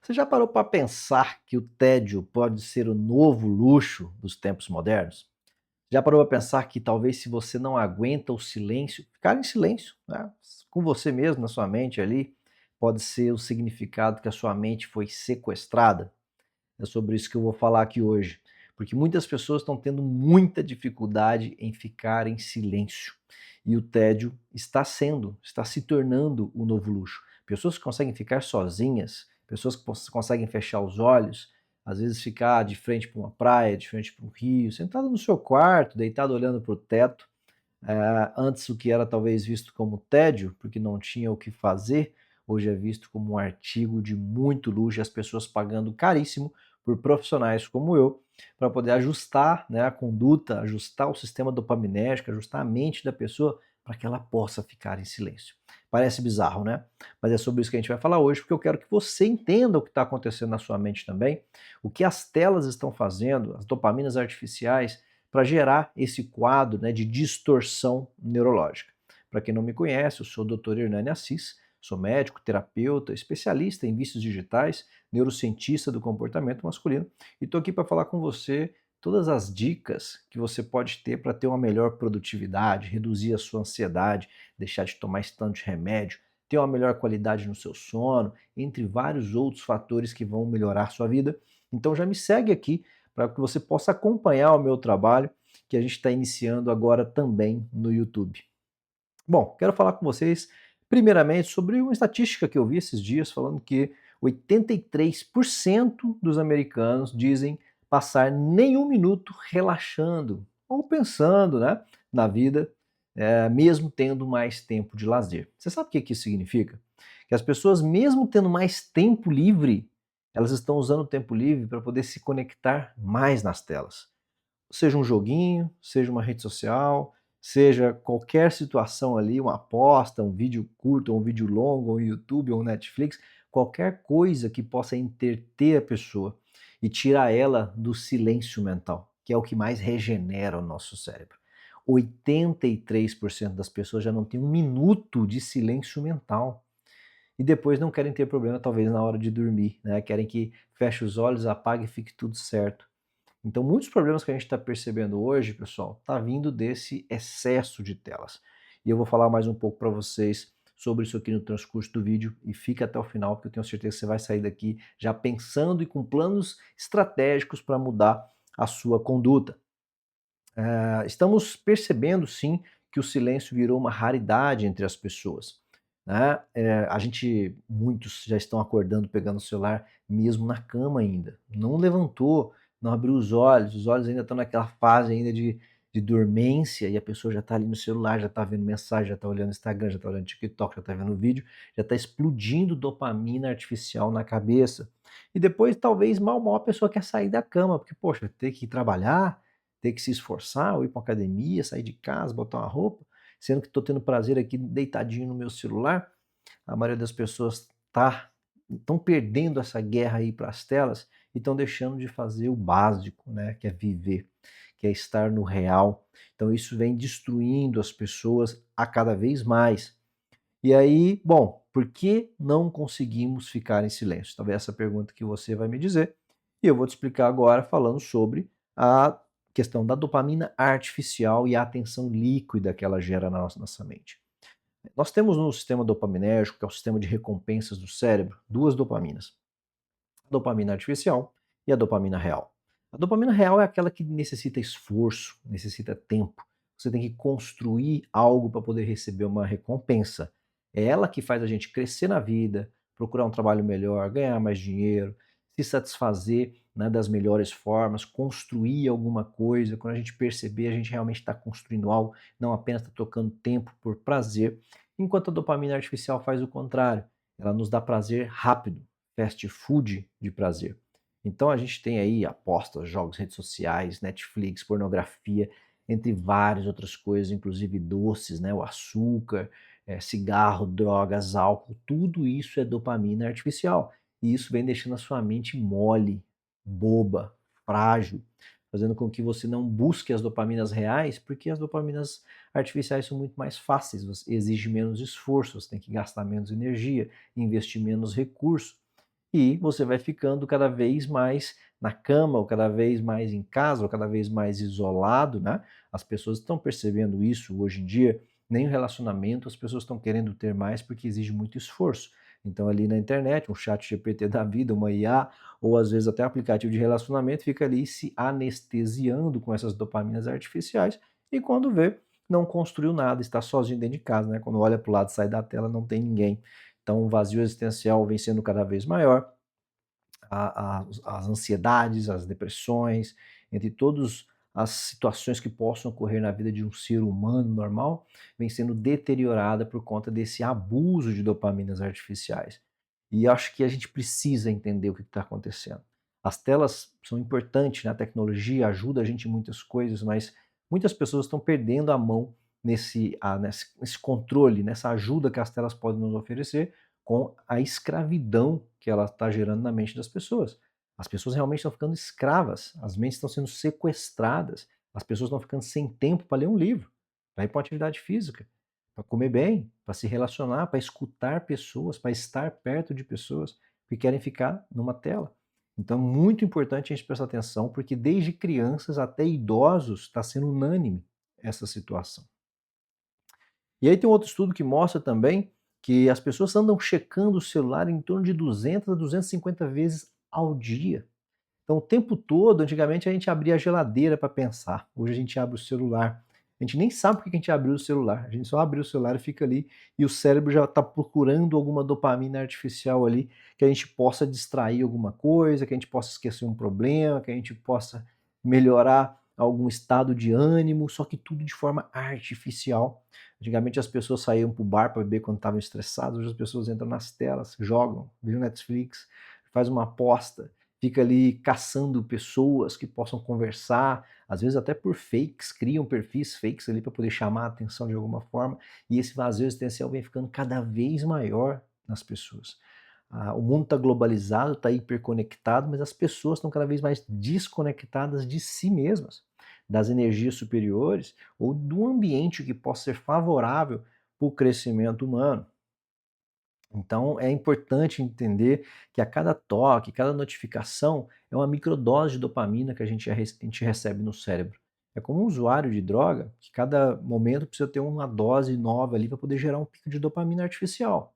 Você já parou para pensar que o tédio pode ser o novo luxo dos tempos modernos? Já parou para pensar que talvez se você não aguenta o silêncio, ficar em silêncio, né, com você mesmo na sua mente ali, pode ser o significado que a sua mente foi sequestrada? É sobre isso que eu vou falar aqui hoje, porque muitas pessoas estão tendo muita dificuldade em ficar em silêncio. E o tédio está se tornando o novo luxo. Pessoas que conseguem ficar sozinhas, pessoas que conseguem fechar os olhos, às vezes ficar de frente para uma praia, de frente para um rio, sentado no seu quarto, deitado olhando para o teto. Antes o que era talvez visto como tédio, porque não tinha o que fazer, hoje é visto como um artigo de muito luxo, e as pessoas pagando caríssimo por profissionais como eu, para poder ajustar, né, a conduta, ajustar o sistema dopaminérgico, ajustar a mente da pessoa para que ela possa ficar em silêncio. Parece bizarro, né? Mas é sobre isso que a gente vai falar hoje, porque eu quero que você entenda o que está acontecendo na sua mente também, o que as telas estão fazendo, as dopaminas artificiais, para gerar esse quadro, né, de distorção neurológica. Para quem não me conhece, eu sou o Dr. Hernani Assis, sou médico, terapeuta, especialista em vícios digitais, neurocientista do comportamento masculino e estou aqui para falar com você todas as dicas que você pode ter para ter uma melhor produtividade, reduzir a sua ansiedade, deixar de tomar esse tanto de remédio, ter uma melhor qualidade no seu sono, entre vários outros fatores que vão melhorar a sua vida. Então já me segue aqui para que você possa acompanhar o meu trabalho, que a gente está iniciando agora também no YouTube. Bom, quero falar com vocês primeiramente sobre uma estatística que eu vi esses dias falando que 83% dos americanos dizem passar nenhum minuto relaxando ou pensando, né, na vida, mesmo tendo mais tempo de lazer. Você sabe o que isso significa? Que as pessoas, mesmo tendo mais tempo livre, elas estão usando o tempo livre para poder se conectar mais nas telas. Seja um joguinho, seja uma rede social, seja qualquer situação ali, uma aposta, um vídeo curto, um vídeo longo, um YouTube ou um Netflix, qualquer coisa que possa entreter a pessoa e tirar ela do silêncio mental, que é o que mais regenera o nosso cérebro. 83% das pessoas já não tem um minuto de silêncio mental. E depois não querem ter problema, talvez, na hora de dormir, né? Querem que feche os olhos, apague e fique tudo certo. Então, muitos problemas que a gente está percebendo hoje, pessoal, está vindo desse excesso de telas. E eu vou falar mais um pouco para vocês sobre isso aqui no transcurso do vídeo e fica até o final, porque eu tenho certeza que você vai sair daqui já pensando e com planos estratégicos para mudar a sua conduta. Estamos percebendo, sim, que o silêncio virou uma raridade entre as pessoas, né? Muitos já estão acordando, pegando o celular, mesmo na cama ainda. Não levantou, não abriu os olhos ainda estão naquela fase ainda de dormência e a pessoa já está ali no celular, já está vendo mensagem, já está olhando Instagram, já está olhando TikTok, já está vendo vídeo, já está explodindo dopamina artificial na cabeça. E depois, talvez, mal a pessoa quer sair da cama, porque, poxa, ter que ir trabalhar, ter que se esforçar, ou ir para uma academia, sair de casa, botar uma roupa, sendo que estou tendo prazer aqui deitadinho no meu celular. A maioria das pessoas estão perdendo essa guerra aí para as telas e estão deixando de fazer o básico, né, que é viver, que é estar no real. Então isso vem destruindo as pessoas a cada vez mais. E aí, bom, por que não conseguimos ficar em silêncio? Talvez essa pergunta que você vai me dizer. E eu vou te explicar agora falando sobre a questão da dopamina artificial e a atenção líquida que ela gera na nossa mente. Nós temos no sistema dopaminérgico, que é o sistema de recompensas do cérebro, duas dopaminas: a dopamina artificial e a dopamina real. A dopamina real é aquela que necessita esforço, necessita tempo. Você tem que construir algo para poder receber uma recompensa. É ela que faz a gente crescer na vida, procurar um trabalho melhor, ganhar mais dinheiro, se satisfazer, né, das melhores formas, construir alguma coisa. Quando a gente perceber, a gente realmente está construindo algo, não apenas está tocando tempo por prazer. Enquanto a dopamina artificial faz o contrário. Ela nos dá prazer rápido, fast food de prazer. Então a gente tem aí apostas, jogos, redes sociais, Netflix, pornografia, entre várias outras coisas, inclusive doces, né, o açúcar, cigarro, drogas, álcool, tudo isso é dopamina artificial. E isso vem deixando a sua mente mole, boba, frágil, fazendo com que você não busque as dopaminas reais, porque as dopaminas artificiais são muito mais fáceis, exige menos esforço, você tem que gastar menos energia, investir menos recurso. e você vai ficando cada vez mais na cama, ou cada vez mais em casa, ou cada vez mais isolado, né? As pessoas estão percebendo isso hoje em dia, nem o relacionamento as pessoas estão querendo ter mais porque exige muito esforço. Então ali na internet, um chat GPT da vida, uma IA, ou às vezes até aplicativo de relacionamento, fica ali se anestesiando com essas dopaminas artificiais, e quando vê, não construiu nada, está sozinho dentro de casa, né? Quando olha para o lado, sai da tela, não tem ninguém. Então o vazio existencial vem sendo cada vez maior, as ansiedades, as depressões, entre todas as situações que possam ocorrer na vida de um ser humano normal, vem sendo deteriorada por conta desse abuso de dopaminas artificiais. E acho que a gente precisa entender o que está acontecendo. As telas são importantes, né? A tecnologia ajuda a gente em muitas coisas, mas muitas pessoas estão perdendo a mão nesse controle, nessa ajuda que as telas podem nos oferecer, com a escravidão que ela está gerando na mente das pessoas. As pessoas realmente estão ficando escravas, as mentes estão sendo sequestradas, as pessoas estão ficando sem tempo para ler um livro, para ir para uma atividade física, para comer bem, para se relacionar, para escutar pessoas, para estar perto de pessoas que querem ficar numa tela. Então é muito importante a gente prestar atenção, porque desde crianças até idosos está sendo unânime essa situação. E aí tem um outro estudo que mostra também que as pessoas andam checando o celular em torno de 200 a 250 vezes ao dia. Então, o tempo todo, antigamente a gente abria a geladeira para pensar, hoje a gente abre o celular. A gente nem sabe por que a gente abriu o celular, a gente só abriu o celular e fica ali, e o cérebro já está procurando alguma dopamina artificial ali, que a gente possa distrair alguma coisa, que a gente possa esquecer um problema, que a gente possa melhorar algum estado de ânimo, só que tudo de forma artificial. Antigamente as pessoas saíam para o bar para beber quando estavam estressadas, hoje as pessoas entram nas telas, jogam, viram Netflix, faz uma aposta, fica ali caçando pessoas que possam conversar, às vezes até por fakes, criam perfis fakes ali para poder chamar a atenção de alguma forma, e esse vazio existencial vem ficando cada vez maior nas pessoas. O mundo está globalizado, está hiperconectado, mas as pessoas estão cada vez mais desconectadas de si mesmas, das energias superiores ou do ambiente que possa ser favorável para o crescimento humano. Então é importante entender que a cada toque, cada notificação é uma microdose de dopamina que a gente recebe no cérebro. É como um usuário de droga, que cada momento precisa ter uma dose nova ali para poder gerar um pico de dopamina artificial.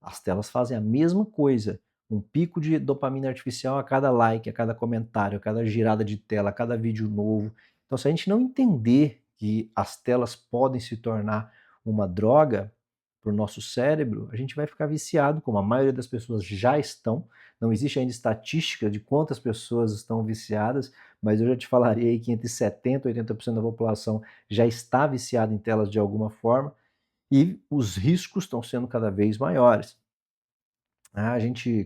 As telas fazem a mesma coisa, um pico de dopamina artificial a cada like, a cada comentário, a cada girada de tela, a cada vídeo novo. Então, se a gente não entender que as telas podem se tornar uma droga para o nosso cérebro, a gente vai ficar viciado, como a maioria das pessoas já estão. Não existe ainda estatística de quantas pessoas estão viciadas, mas eu já te falaria que entre 70% e 80% da população já está viciada em telas de alguma forma, e os riscos estão sendo cada vez maiores.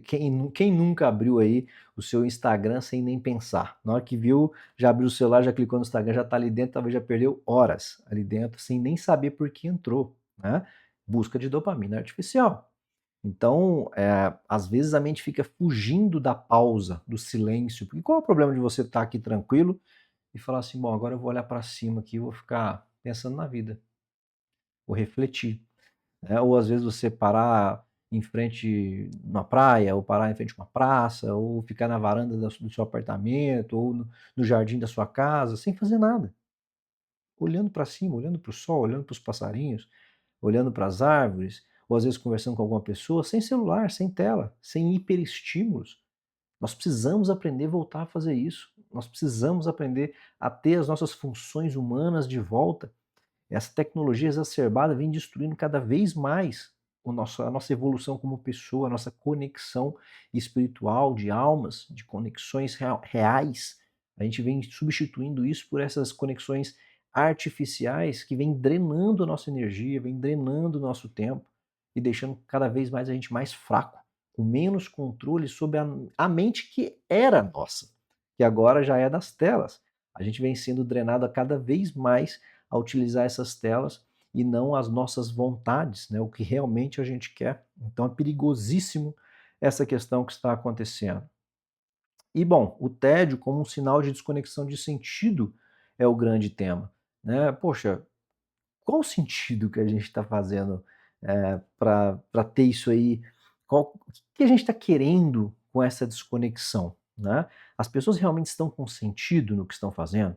Quem nunca abriu aí o seu Instagram sem nem pensar? Na hora que viu, já abriu o celular, já clicou no Instagram, já está ali dentro, talvez já perdeu horas ali dentro, sem nem saber por que entrou, né? Busca de dopamina artificial. Então, às vezes a mente fica fugindo da pausa, do silêncio. Porque qual é o problema de você estar aqui tranquilo e falar assim, bom, agora eu vou olhar para cima aqui e vou ficar pensando na vida, vou refletir, né? Ou às vezes você parar em frente na praia, ou parar em frente a uma praça, ou ficar na varanda do seu apartamento, ou no jardim da sua casa, sem fazer nada. Olhando para cima, olhando para o sol, olhando para os passarinhos, olhando para as árvores, ou às vezes conversando com alguma pessoa, sem celular, sem tela, sem hiperestímulos. Nós precisamos aprender a voltar a fazer isso. Nós precisamos aprender a ter as nossas funções humanas de volta. Essa tecnologia exacerbada vem destruindo cada vez mais a nossa evolução como pessoa, a nossa conexão espiritual, de almas, de conexões reais. A gente vem substituindo isso por essas conexões artificiais que vêm drenando a nossa energia, vêm drenando o nosso tempo e deixando cada vez mais a gente mais fraco, com menos controle sobre a mente que era nossa, que agora já é das telas. A gente vem sendo drenado a cada vez mais a utilizar essas telas e não as nossas vontades, né, o que realmente a gente quer. Então é perigosíssimo essa questão que está acontecendo. E bom, o tédio como um sinal de desconexão de sentido é o grande tema, né? Poxa, qual o sentido que a gente está fazendo para ter isso aí? O que a gente está querendo com essa desconexão, né? As pessoas realmente estão com sentido no que estão fazendo?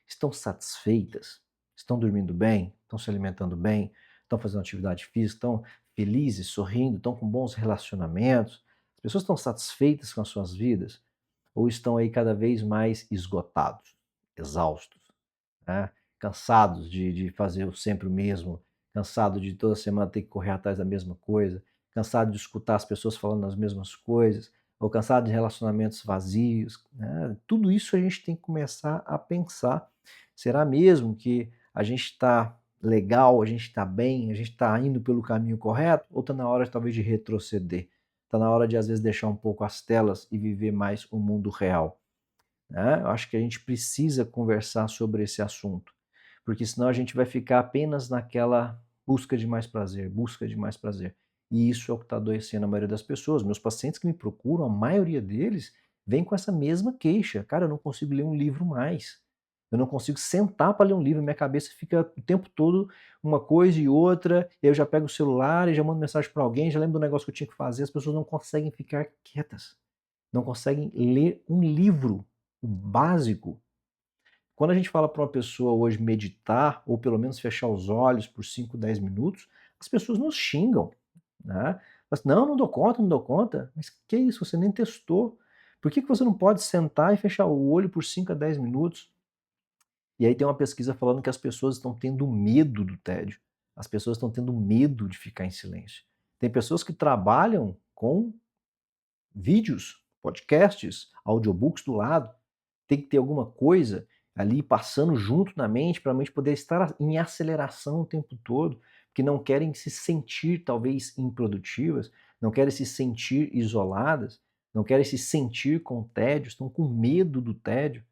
Estão satisfeitas? Estão dormindo bem? Estão se alimentando bem? Estão fazendo atividade física? Estão felizes, sorrindo? Estão com bons relacionamentos? As pessoas estão satisfeitas com as suas vidas? Ou estão aí cada vez mais esgotados, exaustos, né? Cansados de fazer sempre o mesmo, cansado de toda semana ter que correr atrás da mesma coisa, cansado de escutar as pessoas falando as mesmas coisas, ou cansado de relacionamentos vazios, né? Tudo isso a gente tem que começar a pensar. Será mesmo que a gente está legal, a gente está bem, a gente está indo pelo caminho correto? Ou está na hora talvez de retroceder? Está na hora de às vezes deixar um pouco as telas e viver mais o mundo real, né? Eu acho que a gente precisa conversar sobre esse assunto, porque senão a gente vai ficar apenas naquela busca de mais prazer, busca de mais prazer. E isso é o que está adoecendo a maioria das pessoas. Meus pacientes que me procuram, a maioria deles, vem com essa mesma queixa. Cara, eu não consigo ler um livro mais. Eu não consigo sentar para ler um livro, minha cabeça fica o tempo todo uma coisa e outra, eu já pego o celular e já mando mensagem para alguém, já lembro do negócio que eu tinha que fazer, as pessoas não conseguem ficar quietas, não conseguem ler um livro, o básico. Quando a gente fala para uma pessoa hoje meditar, ou pelo menos fechar os olhos por 5, 10 minutos, as pessoas nos xingam, né? Mas, não, não dou conta, não dou conta. Mas que isso, você nem testou. Por que você não pode sentar e fechar o olho por 5 a 10 minutos? E aí tem uma pesquisa falando que as pessoas estão tendo medo do tédio. As pessoas estão tendo medo de ficar em silêncio. Tem pessoas que trabalham com vídeos, podcasts, audiobooks do lado. Tem que ter alguma coisa ali passando junto na mente para a mente poder estar em aceleração o tempo todo, que não querem se sentir talvez improdutivas, não querem se sentir isoladas, não querem se sentir com tédio, estão com medo do tédio.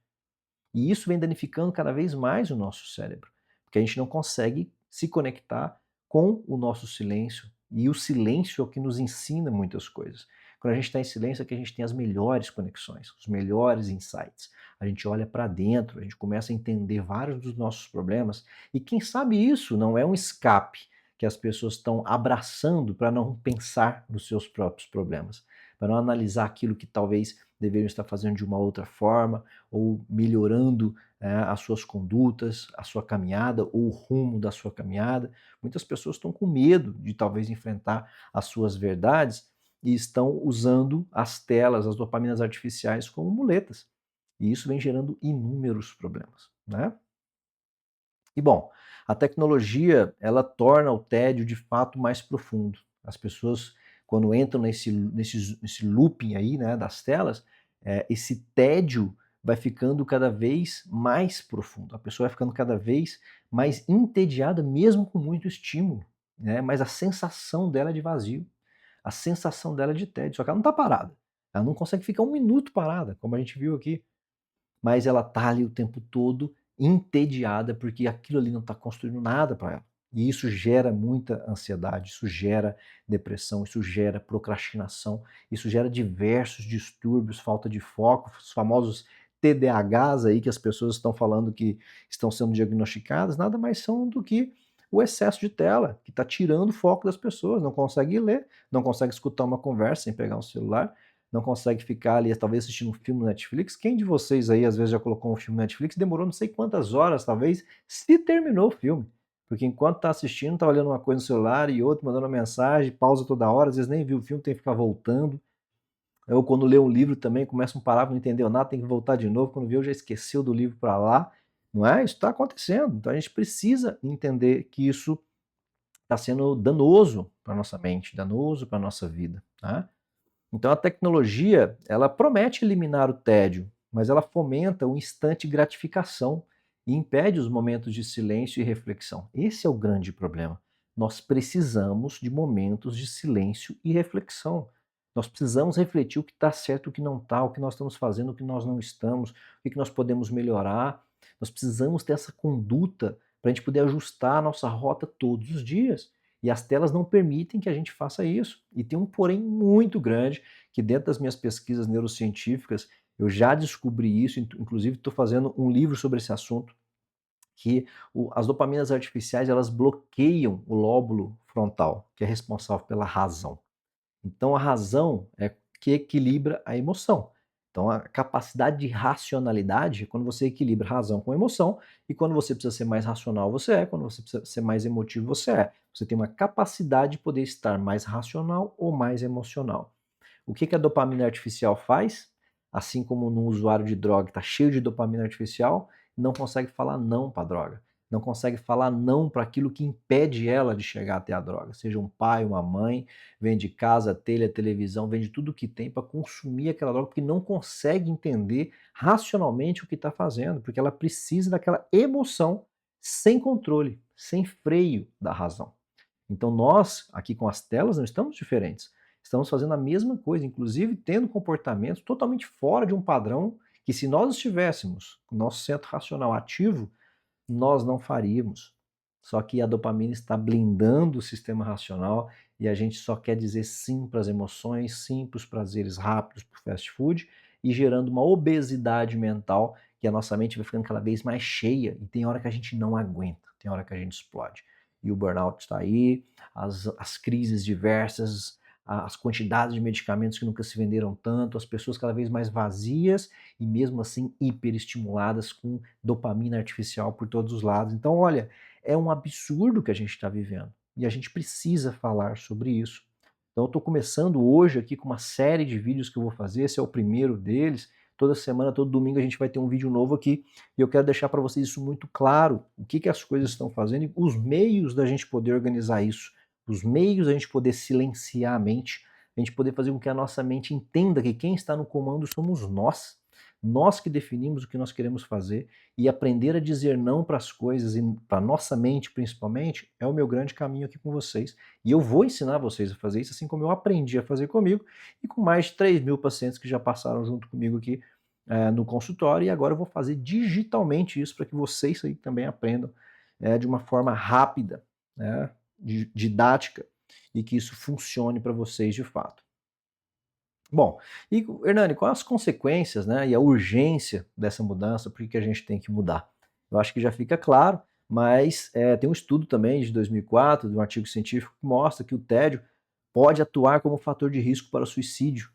E isso vem danificando cada vez mais o nosso cérebro, porque a gente não consegue se conectar com o nosso silêncio, e o silêncio é o que nos ensina muitas coisas. Quando a gente está em silêncio é que a gente tem as melhores conexões, os melhores insights. A gente olha para dentro, a gente começa a entender vários dos nossos problemas, e quem sabe isso não é um escape que as pessoas estão abraçando para não pensar nos seus próprios problemas, para não analisar aquilo que talvez deveriam estar fazendo de uma outra forma, ou melhorando as suas condutas, a sua caminhada ou o rumo da sua caminhada. Muitas pessoas estão com medo de talvez enfrentar as suas verdades e estão usando as telas, as dopaminas artificiais como muletas. E isso vem gerando inúmeros problemas, né? E bom, a tecnologia, ela torna o tédio de fato mais profundo. As pessoas, quando entram nesse looping aí, né, das telas, esse tédio vai ficando cada vez mais profundo. A pessoa vai ficando cada vez mais entediada, mesmo com muito estímulo, né? Mas a sensação dela é de vazio, a sensação dela é de tédio. Só que ela não está parada. Ela não consegue ficar um minuto parada, como a gente viu aqui, mas ela tá ali o tempo todo entediada porque aquilo ali não está construindo nada para ela. E isso gera muita ansiedade, isso gera depressão, isso gera procrastinação, isso gera diversos distúrbios, falta de foco, os famosos TDAHs aí que as pessoas estão falando que estão sendo diagnosticadas, nada mais são do que o excesso de tela, que está tirando o foco das pessoas, não consegue ler, não consegue escutar uma conversa sem pegar um celular, não consegue ficar ali, talvez assistindo um filme no Netflix. Quem de vocês aí, às vezes, já colocou um filme no Netflix, demorou não sei quantas horas, talvez, se terminou o filme? Porque enquanto tá assistindo, tá olhando uma coisa no celular e outra, mandando uma mensagem, pausa toda hora, às vezes nem viu o filme, tem que ficar voltando. Eu, quando lê um livro também, começa um parágrafo, não entendeu nada, tem que voltar de novo, quando viu, já esqueceu do livro para lá. Não é? Isso está acontecendo. Então a gente precisa entender que isso está sendo danoso para nossa mente, danoso para nossa vida, né? Então a tecnologia, ela promete eliminar o tédio, mas ela fomenta o instante gratificação e impede os momentos de silêncio e reflexão. Esse é o grande problema. Nós precisamos de momentos de silêncio e reflexão. Nós precisamos refletir o que está certo, o que não está, o que nós estamos fazendo, o que nós não estamos, o que nós podemos melhorar. Nós precisamos ter essa conduta para a gente poder ajustar a nossa rota todos os dias. E as telas não permitem que a gente faça isso. E tem um porém muito grande, que dentro das minhas pesquisas neurocientíficas, eu já descobri isso, inclusive estou fazendo um livro sobre esse assunto, que as dopaminas artificiais, elas bloqueiam o lóbulo frontal, que é responsável pela razão. Então a razão é que equilibra a emoção. Então, a capacidade de racionalidade é quando você equilibra razão com emoção, e quando você precisa ser mais racional, você é, quando você precisa ser mais emotivo, você é. Você tem uma capacidade de poder estar mais racional ou mais emocional. O que a dopamina artificial faz? Assim como no usuário de droga está cheio de dopamina artificial, não consegue falar não para a droga. Não consegue falar não para aquilo que impede ela de chegar até a droga. Seja um pai, uma mãe, vende casa, telha, televisão, vende tudo que tem para consumir aquela droga, porque não consegue entender racionalmente o que está fazendo, porque ela precisa daquela emoção sem controle, sem freio da razão. Então nós, aqui com as telas, não estamos diferentes. Estamos fazendo a mesma coisa, inclusive tendo comportamentos totalmente fora de um padrão que, se nós estivéssemos com o nosso centro racional ativo, nós não faríamos. Só que a dopamina está blindando o sistema racional e a gente só quer dizer sim para as emoções, sim para os prazeres rápidos, para o fast food, e gerando uma obesidade mental, que a nossa mente vai ficando cada vez mais cheia, e tem hora que a gente não aguenta, tem hora que a gente explode. E o burnout está aí, as crises diversas, as quantidades de medicamentos que nunca se venderam tanto, as pessoas cada vez mais vazias e mesmo assim hiperestimuladas com dopamina artificial por todos os lados. Então, olha, é um absurdo que a gente está vivendo e a gente precisa falar sobre isso. Então, eu estou começando hoje aqui com uma série de vídeos que eu vou fazer, esse é o primeiro deles. Toda semana, todo domingo a gente vai ter um vídeo novo aqui e eu quero deixar para vocês isso muito claro, o que as coisas estão fazendo e os meios da gente poder organizar isso, os meios da gente poder silenciar a mente, a gente poder fazer com que a nossa mente entenda que quem está no comando somos nós. Nós que definimos o que nós queremos fazer, e aprender a dizer não para as coisas e para nossa mente principalmente é o meu grande caminho aqui com vocês. E eu vou ensinar vocês a fazer isso, assim como eu aprendi a fazer comigo e com mais de 3.000 pacientes que já passaram junto comigo aqui no consultório, e agora eu vou fazer digitalmente isso para que vocês aí também aprendam de uma forma rápida, né, didática, e que isso funcione para vocês de fato. Bom, e Hernani, quais as consequências, né, e a urgência dessa mudança? Por que a gente tem que mudar? Eu acho que já fica claro, mas tem um estudo também de 2004, de um artigo científico, que mostra que o tédio pode atuar como fator de risco para o suicídio,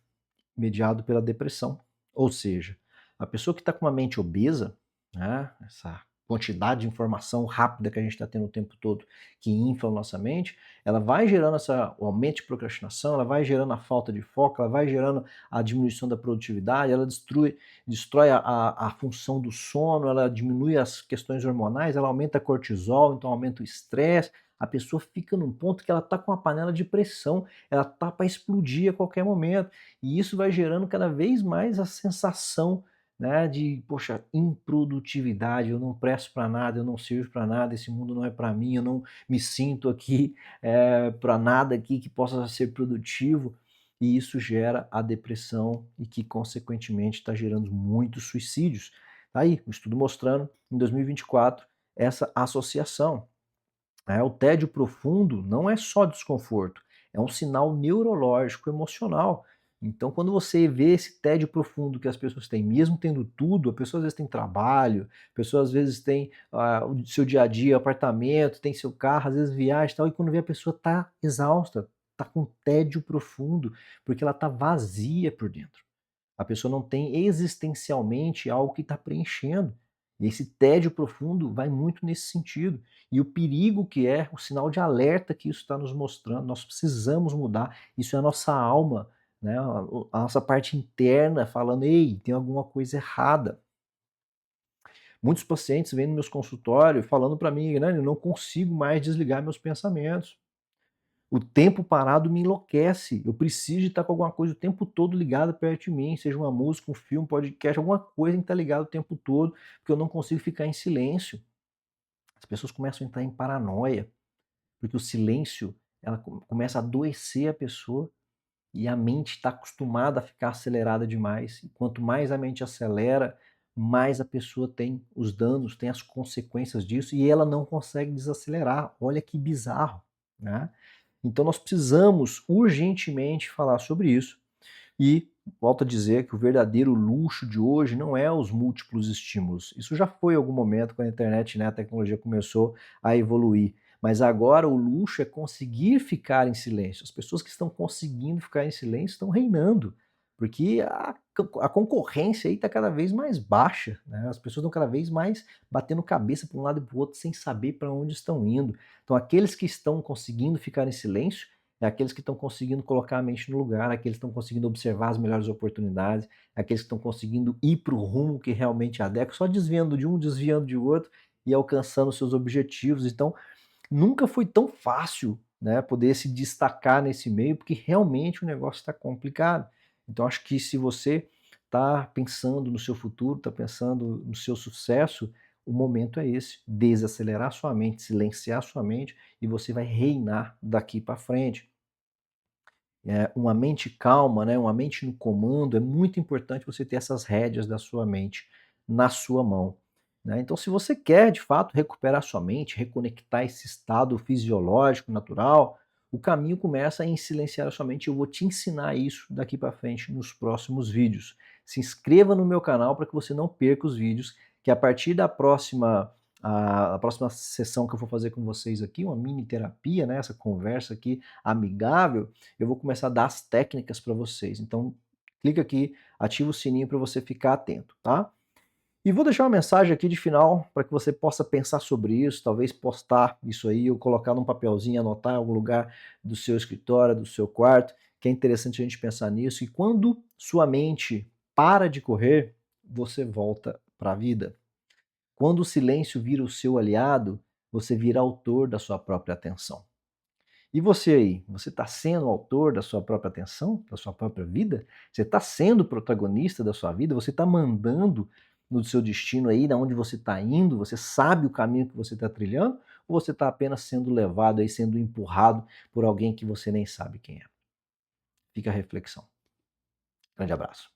mediado pela depressão. Ou seja, a pessoa que está com uma mente obesa, né, essa quantidade de informação rápida que a gente está tendo o tempo todo, que infla a nossa mente, ela vai gerando o aumento de procrastinação, ela vai gerando a falta de foco, ela vai gerando a diminuição da produtividade, ela destrói a função do sono, ela diminui as questões hormonais, ela aumenta cortisol, então aumenta o estresse, a pessoa fica num ponto que ela está com uma panela de pressão, ela está para explodir a qualquer momento, e isso vai gerando cada vez mais a sensação, né, de, poxa, improdutividade, eu não presto para nada, eu não sirvo para nada, esse mundo não é para mim, eu não me sinto aqui para nada aqui que possa ser produtivo, e isso gera a depressão e que, consequentemente, está gerando muitos suicídios. Tá aí, o estudo mostrando, em 2024, essa associação. O tédio profundo não é só desconforto, é um sinal neurológico emocional. Então, quando você vê esse tédio profundo que as pessoas têm, mesmo tendo tudo, a pessoa às vezes tem trabalho, a pessoa às vezes tem o seu dia a dia, apartamento, tem seu carro, às vezes viaja e tal, e quando vê a pessoa está exausta, está com tédio profundo, porque ela está vazia por dentro. A pessoa não tem existencialmente algo que está preenchendo. E esse tédio profundo vai muito nesse sentido. E o perigo que é, o sinal de alerta que isso está nos mostrando, nós precisamos mudar. Isso é a nossa alma, né? A nossa parte interna falando, ei, tem alguma coisa errada. Muitos pacientes vêm no meus consultórios falando para mim, né, eu não consigo mais desligar meus pensamentos. O tempo parado me enlouquece. Eu preciso de estar com alguma coisa o tempo todo ligada perto de mim, seja uma música, um filme, um podcast, alguma coisa que está ligada o tempo todo, porque eu não consigo ficar em silêncio. As pessoas começam a entrar em paranoia, porque o silêncio ela começa a adoecer a pessoa e a mente está acostumada a ficar acelerada demais. E quanto mais a mente acelera, mais a pessoa tem os danos, tem as consequências disso e ela não consegue desacelerar. Olha que bizarro, né? Então nós precisamos urgentemente falar sobre isso e volto a dizer que o verdadeiro luxo de hoje não é os múltiplos estímulos. Isso já foi em algum momento quando a internet, né, a tecnologia começou a evoluir. Mas agora o luxo é conseguir ficar em silêncio. As pessoas que estão conseguindo ficar em silêncio estão reinando. porque a concorrência aí está cada vez mais baixa, né? As pessoas estão cada vez mais batendo cabeça para um lado e para o outro sem saber para onde estão indo. Então, aqueles que estão conseguindo ficar em silêncio é aqueles que estão conseguindo colocar a mente no lugar, aqueles que estão conseguindo observar as melhores oportunidades, aqueles que estão conseguindo ir para o rumo que realmente é adequa, só desviando de um, desviando de outro e alcançando seus objetivos. Então, nunca foi tão fácil, né, poder se destacar nesse meio, porque realmente o negócio está complicado. Então, acho que se você está pensando no seu futuro, está pensando no seu sucesso, o momento é esse: desacelerar sua mente, silenciar sua mente, e você vai reinar daqui para frente. Uma mente calma, né, uma mente no comando, é muito importante você ter essas rédeas da sua mente na sua mão, né. Então, se você quer de fato recuperar sua mente, reconectar esse estado fisiológico natural, o caminho começa em silenciar a sua mente. Eu vou te ensinar isso daqui para frente nos próximos vídeos. Se inscreva no meu canal para que você não perca os vídeos, que a partir da próxima sessão que eu vou fazer com vocês aqui, uma mini terapia, né, essa conversa aqui amigável, eu vou começar a dar as técnicas para vocês. Então, clica aqui, ativa o sininho para você ficar atento, tá? E vou deixar uma mensagem aqui de final para que você possa pensar sobre isso, talvez postar isso aí, ou colocar num papelzinho, anotar em algum lugar do seu escritório, do seu quarto, que é interessante a gente pensar nisso. E quando sua mente para de correr, você volta para a vida. Quando o silêncio vira o seu aliado, você vira autor da sua própria atenção. E você aí, você está sendo autor da sua própria atenção, da sua própria vida? Você está sendo protagonista da sua vida? Você está mandando no seu destino aí, da onde você está indo? Você sabe o caminho que você está trilhando? Ou você está apenas sendo levado aí, sendo empurrado por alguém que você nem sabe quem é? Fica a reflexão. Grande abraço.